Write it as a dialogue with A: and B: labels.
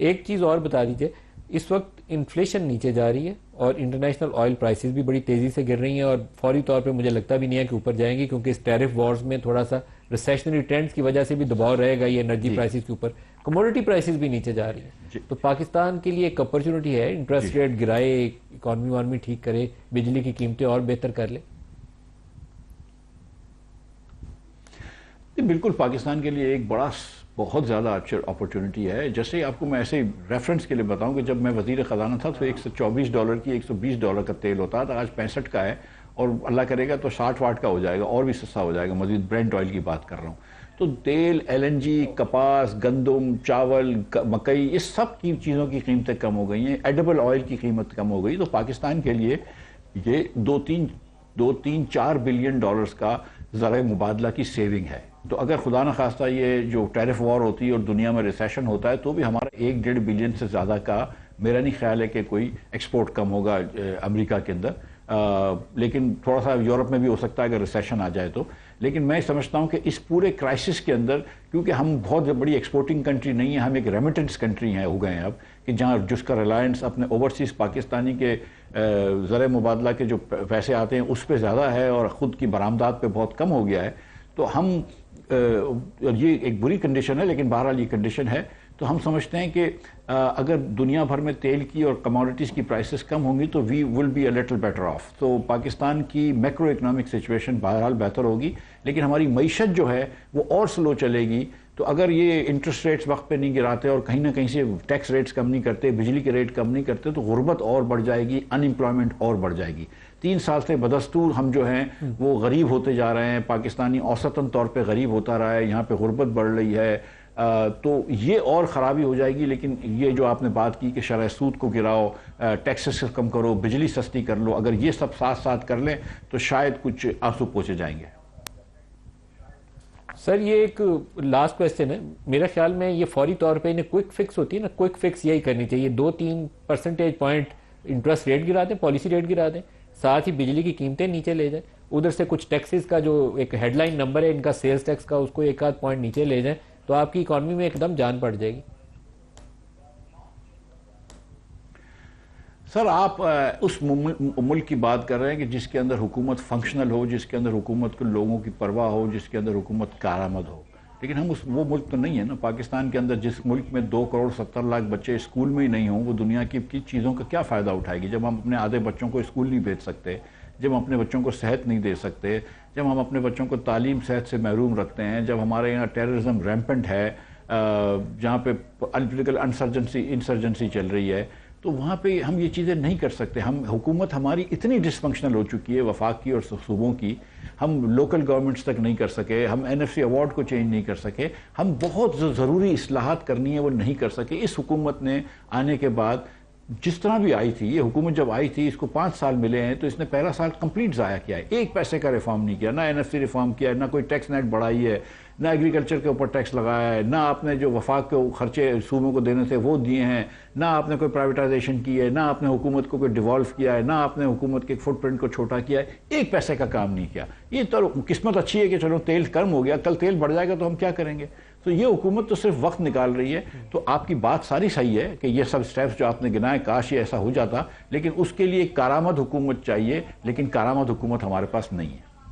A: ایک چیز اور بتا دیجیے، اس وقت انفلیشن نیچے جا رہی ہے اور انٹرنیشنل آئل پرائسز بھی بڑی تیزی سے گر رہی ہیں، اور فوری طور پہ مجھے لگتا بھی نہیں ہے کہ اوپر جائیں گی، کیونکہ اس ٹیرف وارز میں تھوڑا سا ریسیشنری ٹرینڈز کی وجہ سے بھی دباؤ رہے گا یہ انرجی پرائسز کے اوپر. کموڈٹی پرائسز بھی نیچے جا رہی ہیں، تو پاکستان کے لیے ایک اپرچونٹی ہے، انٹرسٹ ریٹ گرائے، اکانومی ٹھیک کرے، بجلی کی قیمتیں اور بہتر کر لے.
B: بالکل پاکستان کے لیے ایک بہت زیادہ اپرچونٹی ہے. جیسے آپ کو میں ایسے ریفرنس کے لیے بتاؤں کہ جب میں وزیر خزانہ تھا تو $124 کی $120 کا تیل ہوتا تھا، آج 65 کا ہے، اور اللہ کرے گا تو 60 واٹ کا ہو جائے گا اور بھی سستا ہو جائے گا. مزید برینٹ آئل کی بات کر رہا ہوں. تو تیل، LNG، کپاس، گندم، چاول، مکئی، اس سب کی چیزوں کی قیمتیں کم ہو گئی ہیں. ایڈیبل آئل کی قیمت کم ہو گئی. تو پاکستان کے لیے یہ 2-3-4 بلین ڈالرز کا ذرائع مبادلہ کی سیونگ ہے. تو اگر خدا نخواستہ یہ جو ٹیرف وار ہوتی ہے اور دنیا میں ریسیشن ہوتا ہے تو بھی ہمارا 1-1.5 بلین سے زیادہ کا میرا نہیں خیال ہے کہ کوئی ایکسپورٹ کم ہوگا امریکہ کے اندر. لیکن تھوڑا سا یورپ میں بھی ہو سکتا ہے اگر ریسیشن آ جائے تو. لیکن میں سمجھتا ہوں کہ اس پورے کرائسس کے اندر، کیونکہ ہم بہت بڑی ایکسپورٹنگ کنٹری نہیں ہیں، ہم ایک ریمیٹنس کنٹری ہو گئے ہیں اب، کہ جہاں جس کا ریلائنس اپنے اوورسیز پاکستانی کے ذرائع مبادلہ کے جو پیسے آتے ہیں اس پہ زیادہ ہے اور خود کی برآمدات پہ بہت کم ہو گیا ہے. تو ہم یہ ایک بری کنڈیشن ہے، لیکن بہرحال یہ کنڈیشن ہے. تو ہم سمجھتے ہیں کہ اگر دنیا بھر میں تیل کی اور کموڈٹیز کی پرائسز کم ہوں گی تو we will be a little better off. تو پاکستان کی میکرو اکنامک سچویشن بہرحال بہتر ہوگی، لیکن ہماری معیشت جو ہے وہ اور سلو چلے گی. تو اگر یہ انٹرسٹ ریٹس وقت پہ نہیں گراتے اور کہیں نہ کہیں سے ٹیکس ریٹس کم نہیں کرتے، بجلی کے ریٹ کم نہیں کرتے، تو غربت اور بڑھ جائے گی، ان امپلائمنٹ اور بڑھ جائے گی. 3 سال سے بدستور ہم جو ہیں وہ غریب ہوتے جا رہے ہیں. پاکستانی اوسطاً طور پہ غریب ہوتا رہا ہے، یہاں پہ غربت بڑھ رہی ہے. تو یہ اور خرابی ہو جائے گی. لیکن یہ جو آپ نے بات کی کہ شرح سود کو گراؤ، ٹیکسز کم کرو، بجلی سستی کر لو، اگر یہ سب ساتھ ساتھ کر لیں تو شاید کچھ آنسو پوچھے جائیں گے.
A: سر یہ ایک لاسٹ کویسچن ہے. میرا خیال میں یہ فوری طور پہ انہیں کوئک فکس ہوتی ہے نا، کوئک فکس یہی کرنی چاہیے. 2-3 پرسنٹیج پوائنٹ انٹرسٹ ریٹ گرا دیں، پالیسی ریٹ گرا دیں، ساتھ ہی بجلی کی قیمتیں نیچے لے جائیں. ادھر سے کچھ ٹیکسز کا جو ایک ہیڈ لائن نمبر ہے ان کا سیلز ٹیکس کا، اس کو 1-8 پوائنٹ نیچے لے جائیں تو آپ کی اکانومی میں ایک دم جان پڑ جائے گی.
B: سر آپ اس ملک کی بات کر رہے ہیں کہ جس کے اندر حکومت فنکشنل ہو، جس کے اندر حکومت کو لوگوں کی پرواہ ہو، جس کے اندر حکومت کارآمد ہو. لیکن ہم وہ ملک تو نہیں ہے نا. پاکستان کے اندر جس ملک میں 2.70 کروڑ بچے اسکول میں ہی نہیں ہوں، وہ دنیا کی چیزوں کا کیا فائدہ اٹھائے گی؟ جب ہم اپنے آدھے بچوں کو اسکول نہیں بھیج سکتے، جب ہم اپنے بچوں کو صحت نہیں دے سکتے، جب ہم اپنے بچوں کو تعلیم صحت سے محروم رکھتے ہیں، جب ہمارے یہاں ٹیررزم ریمپنٹ ہے، جہاں پہ پولیٹیکل انسرجنسی چل رہی ہے، تو وہاں پہ ہم یہ چیزیں نہیں کر سکتے. حکومت ہماری اتنی ڈسفنکشنل ہو چکی ہے، وفاق کی اور صوبوں کی. ہم لوکل گورنمنٹس تک نہیں کر سکے، ہم NFC ایوارڈ کو چینج نہیں کر سکے، ہم بہت ضروری اصلاحات کرنی ہے وہ نہیں کر سکے. اس حکومت نے آنے کے بعد جس طرح بھی آئی تھی، یہ حکومت جب آئی تھی، اس کو 5 سال ملے ہیں، تو اس نے پہلا سال کمپلیٹ ضائع کیا ہے. 1 پیسے کا ریفارم نہیں کیا، نہ NFC ریفارم کیا ہے، نہ کوئی ٹیکس نیٹ بڑھائی ہے، نہ ایگریکلچر کے اوپر ٹیکس لگایا ہے، نہ آپ نے جو وفاق کے خرچے صوبوں کو دینے تھے وہ دیے ہیں، نہ آپ نے کوئی پرائیویٹائزیشن کی ہے، نہ آپ نے حکومت کو کوئی ڈیوالو کیا ہے، نہ آپ نے حکومت کے فٹ پرنٹ کو چھوٹا کیا ہے. 1 پیسے کا کام نہیں کیا. یہ تو قسمت اچھی ہے کہ چلو تیل کم ہو گیا، کل تیل بڑھ جائے گا تو ہم کیا کریں گے؟ تو یہ حکومت تو صرف وقت نکال رہی ہے. تو آپ کی بات ساری صحیح ہے کہ یہ سب سٹیپس جو آپ نے گنائے کاش یہ ایسا ہو جاتا، لیکن اس کے لیے کارآمد حکومت چاہیے. لیکن کارآمد حکومت ہمارے پاس نہیں ہے.